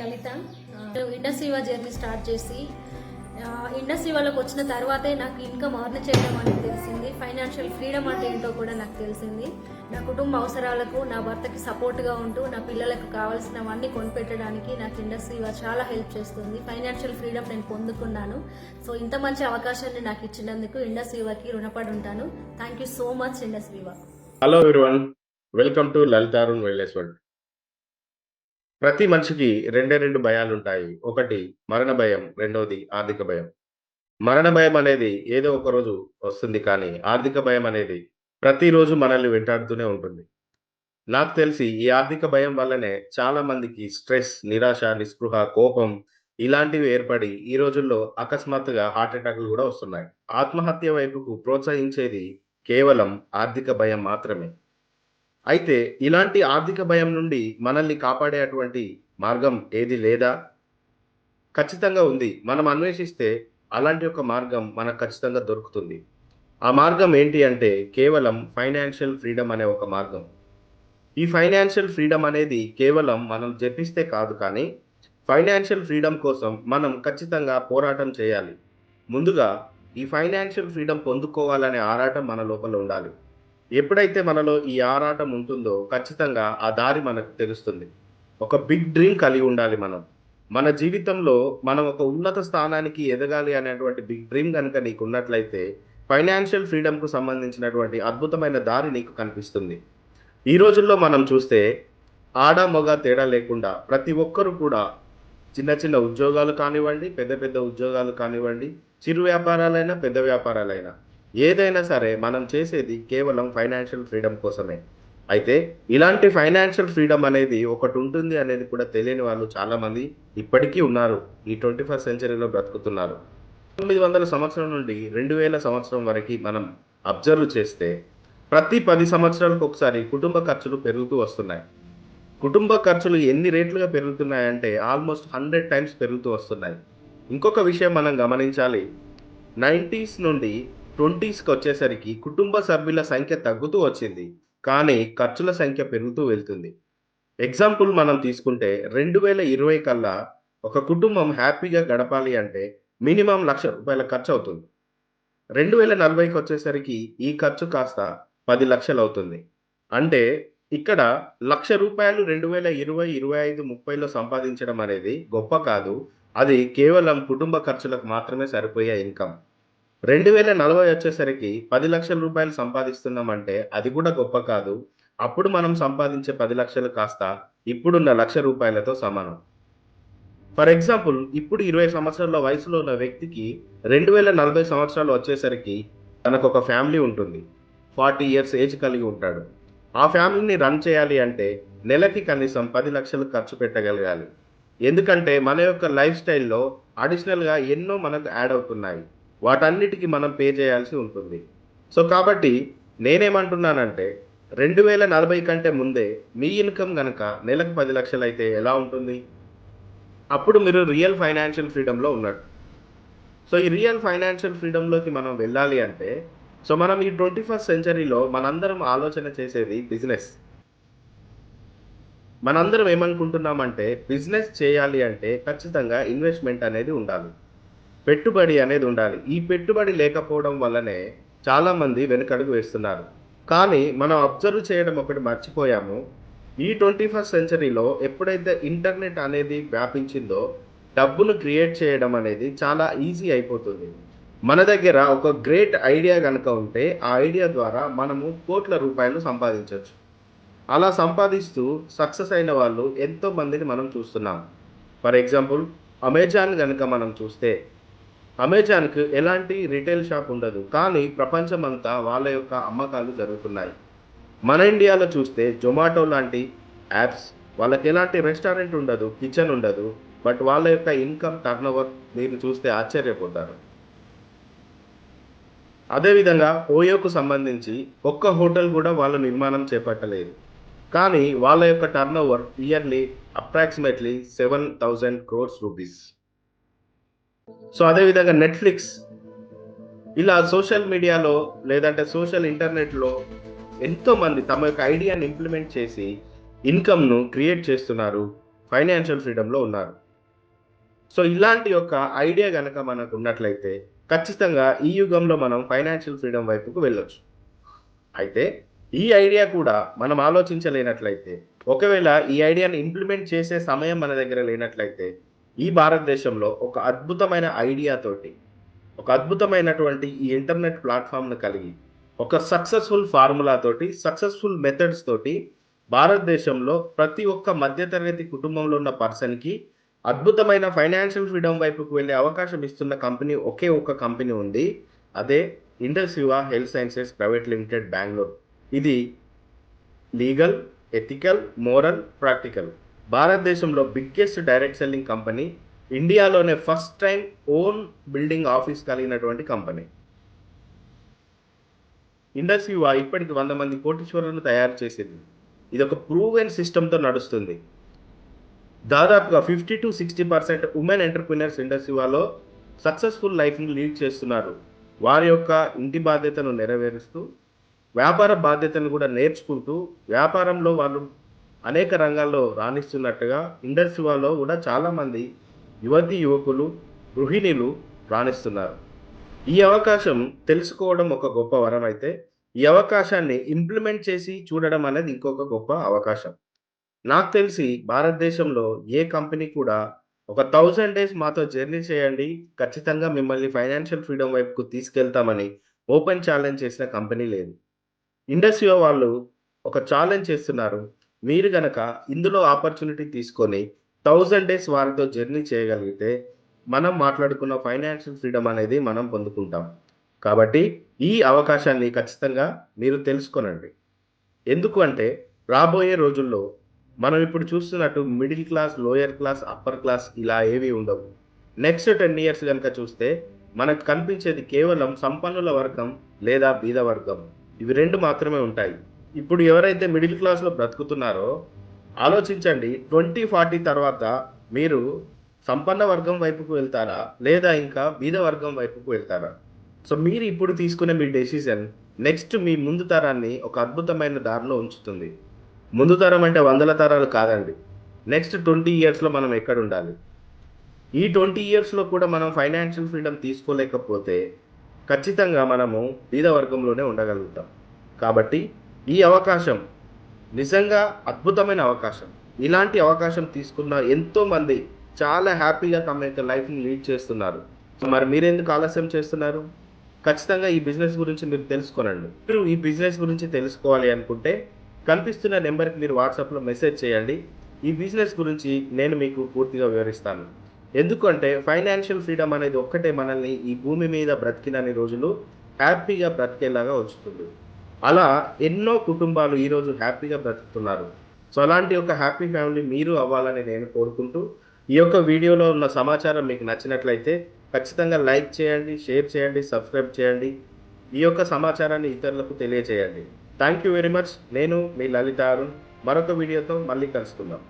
లలిత. Industry journey start చేసి industry వాళ్ళకి వచ్చిన తర్వాతే నాకు ఇన్కమ్ అర్న్ చేయడం అనేది తెలిసింది. ఫైనాన్షియల్ ఫ్రీడమ్ అంటే ఏంటో కూడా నాకు తెలిసింది. నా కుటుంబ అవసరాలకు నా భర్తకి సపోర్ట్గా ఉంటూ నా పిల్లలకు కావాల్సినవన్నీ కొనిపెట్టడానికి నాకు ఇండస్ట్రీ చాలా హెల్ప్ చేస్తుంది. ఫైనాన్షియల్ ఫ్రీడమ్ నేను పొందుకున్నాను. సో ఇంత మంచి అవకాశాన్ని నాకు ఇచ్చినందుకు ఇండస్ట్రీకి రుణపడి ఉంటాను. Thank you so much industry. Hello everyone, welcome to Lalitha Arun wellness world. ప్రతి మనిషికి రెండే రెండు భయాలుంటాయి. ఒకటి మరణ భయం, రెండోది ఆర్థిక భయం. మరణ భయం అనేది ఏదో ఒక రోజు వస్తుంది, కానీ ఆర్థిక భయం అనేది ప్రతిరోజు మనల్ని వెంటాడుతూనే ఉంటుంది. నాకు తెలిసి ఈ ఆర్థిక భయం వల్లనే చాలా మందికి స్ట్రెస్, నిరాశ, నిస్పృహ, కోపం ఇలాంటివి ఏర్పడి ఈ రోజుల్లో అకస్మాత్తుగా హార్ట్ అటాక్లు కూడా వస్తున్నాయి. ఆత్మహత్య వైపుకు ప్రోత్సహించేది కేవలం ఆర్థిక భయం మాత్రమే. అయితే ఇలాంటి ఆర్థిక భయం నుండి మనల్ని కాపాడేటువంటి మార్గం ఏది లేదా? ఖచ్చితంగా ఉంది. మనం అన్వేషిస్తే అలాంటి ఒక మార్గం మనకు ఖచ్చితంగా దొరుకుతుంది. ఆ మార్గం ఏంటి అంటే కేవలం ఫైనాన్షియల్ ఫ్రీడమ్ అనే ఒక మార్గం. ఈ ఫైనాన్షియల్ ఫ్రీడమ్ అనేది కేవలం మనం జపిస్తే కాదు, కానీ ఫైనాన్షియల్ ఫ్రీడమ్ కోసం మనం ఖచ్చితంగా పోరాటం చేయాలి. ముందుగా ఈ ఫైనాన్షియల్ ఫ్రీడమ్ పొందుకోవాలనే ఆరాటం మన లోపల ఉండాలి. ఎప్పుడైతే మనలో ఈ ఆరాటం ఉంటుందో ఖచ్చితంగా ఆ దారి మనకు తెలుస్తుంది. ఒక బిగ్ డ్రీమ్ కలిగి ఉండాలి మనం. మన జీవితంలో మనం ఒక ఉన్నత స్థానానికి ఎదగాలి అనేటువంటి బిగ్ డ్రీమ్ గనుక నీకున్నట్లయితే ఫైనాన్షియల్ ఫ్రీడమ్‌కు సంబంధించినటువంటి అద్భుతమైన దారి నీకు కనిపిస్తుంది. ఈ రోజుల్లో మనం చూస్తే ఆడ, మగ తేడా లేకుండా ప్రతి ఒక్కరు కూడా చిన్న చిన్న ఉద్యోగాలు కానివ్వండి, పెద్ద పెద్ద ఉద్యోగాలు కానివ్వండి, చిరు వ్యాపారాలైనా, పెద్ద వ్యాపారాలైనా ఏదైనా సరే మనం చేసేది కేవలం ఫైనాన్షియల్ ఫ్రీడమ్ కోసమే. అయితే ఇలాంటి ఫైనాన్షియల్ ఫ్రీడమ్ అనేది ఒకటుంటుంది అనేది కూడా తెలియని వాళ్ళు చాలామంది ఇప్పటికీ ఉన్నారు. ఈ 21st సెంచరీలో బ్రతుకుతున్నారు. 900 సంవత్సరం నుండి 2000 సంవత్సరం వరకి మనం అబ్జర్వ్ చేస్తే ప్రతి 10 సంవత్సరాలకు ఒకసారి కుటుంబ ఖర్చులు పెరుగుతూ వస్తున్నాయి. కుటుంబ ఖర్చులు ఎన్ని రేట్లుగా పెరుగుతున్నాయంటే ఆల్మోస్ట్ 100 టైమ్స్ పెరుగుతూ వస్తున్నాయి. ఇంకొక విషయం మనం గమనించాలి. 90s నుండి 20స్‌కి వచ్చేసరికి కుటుంబ సభ్యుల సంఖ్య తగ్గుతూ వచ్చింది. కానీ ఖర్చుల సంఖ్య పెరుగుతూ వెళ్తుంది. ఎగ్జాంపుల్ మనం తీసుకుంటే 2020 కల్లా ఒక కుటుంబం హ్యాపీగా గడపాలి అంటే మినిమమ్ ₹1,00,000 ఖర్చవుతుంది. 2040కి వచ్చేసరికి ఈ ఖర్చు కాస్త 10,00,000 అవుతుంది. అంటే ఇక్కడ ₹1,00,000 2020, 25, 30లో సంపాదించడం అనేది గొప్ప కాదు. అది కేవలం కుటుంబ ఖర్చులకు మాత్రమే సరిపోయే ఇన్‌కమ్. 2040 వచ్చేసరికి ₹10,00,000 సంపాదిస్తున్నామంటే అది కూడా గొప్ప కాదు. అప్పుడు మనం సంపాదించే 10,00,000 కాస్త ఇప్పుడున్న ₹1,00,000తో సమానం. ఫర్ ఎగ్జాంపుల్ ఇప్పుడు 20 సంవత్సరాల వయసులో ఉన్న వ్యక్తికి 2040 సంవత్సరాలు వచ్చేసరికి తనకొక ఫ్యామిలీ ఉంటుంది. 40 ఇయర్స్ ఏజ్ కలిగి ఉంటాడు. ఆ ఫ్యామిలీని రన్ చేయాలి అంటే నెలకి కనీసం 10,00,000 ఖర్చు పెట్టగలగాలి. ఎందుకంటే మన యొక్క లైఫ్ స్టైల్‌లో అడిషనల్‌గా ఎన్నో మనకు యాడ్ అవుతున్నాయి. వాటన్నిటికి మనం పే చేయాల్సి ఉంటుంది. సో కాబట్టి నేనేమంటున్నానంటే 2040 కంటే ముందే మీ ఇన్‌కమ్ గనక నెలకు 10,00,000 అయితే ఎలా ఉంటుంది? అప్పుడు మీరు రియల్ ఫైనాన్షియల్ ఫ్రీడమ్‌లో ఉన్నట్టు. సో ఈ రియల్ ఫైనాన్షియల్ ఫ్రీడమ్‌లోకి మనం వెళ్ళాలి అంటే సో మనం ఈ 21st సెంచరీలో మనందరం ఆలోచన చేసేది బిజినెస్. మనందరం ఏమనుకుంటున్నామంటే బిజినెస్ చేయాలి అంటే ఖచ్చితంగా ఇన్వెస్ట్‌మెంట్ అనేది ఉండాలి. పెట్టుబడి అనేది ఉండాలి. ఈ పెట్టుబడి లేకపోవడం వల్లనే చాలామంది వెనకడుగు వేస్తున్నారు. కానీ మనం అబ్జర్వ్ చేయడం ఒకటి మర్చిపోయాము. ఈ 21st సెంచరీలో ఎప్పుడైతే ఇంటర్నెట్ అనేది వ్యాపించిందో డబ్బును క్రియేట్ చేయడం అనేది చాలా ఈజీ అయిపోతుంది. మన దగ్గర ఒక గ్రేట్ ఐడియా గనుక ఉంటే ఆ ఐడియా ద్వారా మనము కోట్ల రూపాయలు సంపాదించొచ్చు. అలా సంపాదిస్తూ సక్సెస్ అయిన వాళ్ళు ఎంతో మందిని మనం చూస్తున్నాం. ఫర్ ఎగ్జాంపుల్ అమెజాన్ గనుక మనం చూస్తే అమెజాన్‌కి ఎలాంటి రిటైల్ షాప్ ఉండదు. కానీ ప్రపంచమంతా వాళ్ళ యొక్క అమ్మకాలు జరుగుతున్నాయి. మన ఇండియాలో చూస్తే జొమాటో లాంటి యాప్స్ వాళ్ళకి ఎలాంటి రెస్టారెంట్ ఉండదు, కిచెన్ ఉండదు. బట్ వాళ్ళ యొక్క ఇన్‌కమ్ టర్నోవర్ మీరు చూస్తే ఆశ్చర్యపోతారు. అదేవిధంగా ఓయోకు సంబంధించి ఒక్క హోటల్ కూడా వాళ్ళు నిర్మాణం చేపట్టలేదు. కానీ వాళ్ళ యొక్క turnover yearly approximately 7,000 crores rupees. So అదేవిధంగా నెట్‌ఫ్లిక్స్ ఇలా సోషల్ మీడియాలో లేదంటే సోషల్ ఇంటర్నెట్‌లో ఎంతోమంది తమ యొక్క ఐడియాని ఇంప్లిమెంట్ చేసి ఇన్‌కమ్‌ను క్రియేట్ చేస్తున్నారు. ఫైనాన్షియల్ ఫ్రీడమ్‌లో ఉన్నారు. సో, ఇలాంటి యొక్క ఐడియా గనక మనకు ఉన్నట్లయితే ఖచ్చితంగా ఈ యుగంలో మనం ఫైనాన్షియల్ ఫ్రీడమ్ వైపుకు వెళ్ళొచ్చు. అయితే ఈ ఐడియా కూడా మనం ఆలోచించలేనట్లయితే, ఒకవేళ ఈ ఐడియాని ఇంప్లిమెంట్ చేసే సమయం మన దగ్గర లేనట్లయితే, ఈ భారతదేశంలో ఒక అద్భుతమైన ఐడియా తోటి, ఒక అద్భుతమైనటువంటి ఈ ఇంటర్నెట్ ప్లాట్‌ఫార్మ్‌ను కలిగి, ఒక సక్సెస్‌ఫుల్ ఫార్ములా తోటి, సక్సెస్‌ఫుల్ మెథడ్స్ తోటి భారతదేశంలో ప్రతి ఒక్క మధ్య తరగతి కుటుంబంలో ఉన్న పర్సన్‌కి అద్భుతమైన ఫైనాన్షియల్ ఫ్రీడమ్ వైపుకు వెళ్ళే అవకాశం ఇస్తున్న కంపెనీ ఒకే ఒక్క కంపెనీ ఉంది. అదే Indus Viva Health Sciences Private Limited Bengaluru. ఇది లీగల్, ఎథికల్, మోరల్, ప్రాక్టికల్. భారతదేశంలో బిగ్గెస్ట్ డైరెక్ట్ సెల్లింగ్ కంపెనీ. ఇండియాలోనే first time own building office కలిగినటువంటి కంపెనీ. ఇండస్ వివా ఇప్పటికి 100 మంది కోటీశ్వరులను తయారు చేసింది. ఇదొక ప్రూవెన్ సిస్టమ్‌తో నడుస్తుంది. దాదాపుగా 50-60% ఉమెన్ ఎంటర్‌ప్రెన్యూర్స్ ఇండస్ వివాలో సక్సెస్‌ఫుల్ లైఫ్‌ని లీడ్ చేస్తున్నారు. వారి యొక్క ఇంటి బాధ్యతను నెరవేరుస్తూ, వ్యాపార బాధ్యతను కూడా నేర్చుకుంటూ, వ్యాపారంలో వాళ్ళు అనేక రంగాల్లో రాణిస్తున్నట్టుగా ఇండస్ వివాలో కూడా చాలామంది యువతీ యువకులు, గృహిణులు రాణిస్తున్నారు. ఈ అవకాశం తెలుసుకోవడం ఒక గొప్ప వరం అయితే, ఈ అవకాశాన్ని ఇంప్లిమెంట్ చేసి చూడడం అనేది ఇంకొక గొప్ప అవకాశం. నాకు తెలిసి భారతదేశంలో ఏ కంపెనీ కూడా ఒక 1000 డేస్ మాతో జర్నీ చేయండి. ఖచ్చితంగా మిమ్మల్ని ఫైనాన్షియల్ ఫ్రీడమ్ వైపుకు తీసుకెళ్తామని ఓపెన్ ఛాలెంజ్ చేసిన కంపెనీ లేదు. ఇండస్ట్రీలో వాళ్ళు ఒక ఛాలెంజ్ చేస్తున్నారు. మీరు గనక ఇందులో ఆపర్చునిటీ తీసుకొని 1000 డేస్ వారితో జర్నీ చేయగలిగితే, మనం మాట్లాడుకున్న ఫైనాన్షియల్ ఫ్రీడమ్ అనేది మనం పొందుకుంటాం. కాబట్టి ఈ అవకాశాన్ని ఖచ్చితంగా మీరు తెలుసుకోనండి. ఎందుకు అంటే రాబోయే రోజుల్లో మనం ఇప్పుడు చూస్తున్నట్టు middle class, lower class, upper class ఇలా ఏవి ఉండవు. నెక్స్ట్ 10 ఇయర్స్ గనుక చూస్తే మనకు కనిపించేది కేవలం సంపన్నుల వర్గం లేదా బీద వర్గం. ఇవి 2 మాత్రమే ఉంటాయి. ఇప్పుడు ఎవరైతే మిడిల్ క్లాస్‌లో బ్రతుకుతున్నారో ఆలోచించండి, 20, 40 తర్వాత మీరు సంపన్న వర్గం వైపుకు వెళ్తారా? లేదా ఇంకా బీద వర్గం వైపుకు వెళ్తారా? సో, మీరు ఇప్పుడు తీసుకునే మీ డెసిషన్ నెక్స్ట్ మీ ముందు తరాన్ని ఒక అద్భుతమైన దారిలో ఉంచుతుంది. ముందు తరం అంటే వందల తరాలు కాదండి. నెక్స్ట్ 20 ఇయర్స్‌లో మనం ఎక్కడుండాలి? ఈ 20 ఇయర్స్‌లో కూడా మనం ఫైనాన్షియల్ ఫ్రీడమ్ తీసుకోలేకపోతే, ఖచ్చితంగా మనము బీద వర్గంలోనే ఉండగలుగుతాం. కాబట్టి ఈ అవకాశం నిజంగా అద్భుతమైన అవకాశం. ఇలాంటి అవకాశం తీసుకున్న ఎంతోమంది చాలా హ్యాపీగా తమ యొక్క లైఫ్‌ని లీడ్ చేస్తున్నారు. మరి మీరెందుకు ఆలస్యం చేస్తున్నారు? ఖచ్చితంగా ఈ బిజినెస్ గురించి మీరు తెలుసుకోనండి. మీరు ఈ బిజినెస్ గురించి తెలుసుకోవాలి అనుకుంటే, కనిపిస్తున్న నెంబర్‌కి మీరు వాట్సాప్‌లో మెసేజ్ చేయండి. ఈ బిజినెస్ గురించి నేను మీకు పూర్తిగా వివరిస్తాను. ఎందుకంటే ఫైనాన్షియల్ ఫ్రీడమ్ అనేది ఒక్కటే మనల్ని ఈ భూమి మీద బ్రతికినన్ని రోజులు హ్యాపీగా బ్రతికేలాగా ఉంచుతుంది. అలా ఎన్నో కుటుంబాలు ఈరోజు హ్యాపీగా బ్రతుకుతున్నారు. సో, అలాంటి ఒక హ్యాపీ ఫ్యామిలీ మీరు అవ్వాలని నేను కోరుకుంటూ, ఈ యొక్క వీడియోలో ఉన్న సమాచారం మీకు నచ్చినట్లయితే ఖచ్చితంగా లైక్ చేయండి, షేర్ చేయండి, సబ్స్క్రైబ్ చేయండి. ఈ యొక్క సమాచారాన్ని ఇతరులకు తెలియజేయండి. Thank you very much. నేను మీ లలిత అరుణ్. మరొక వీడియోతో మళ్ళీ కలుసుకుందాం.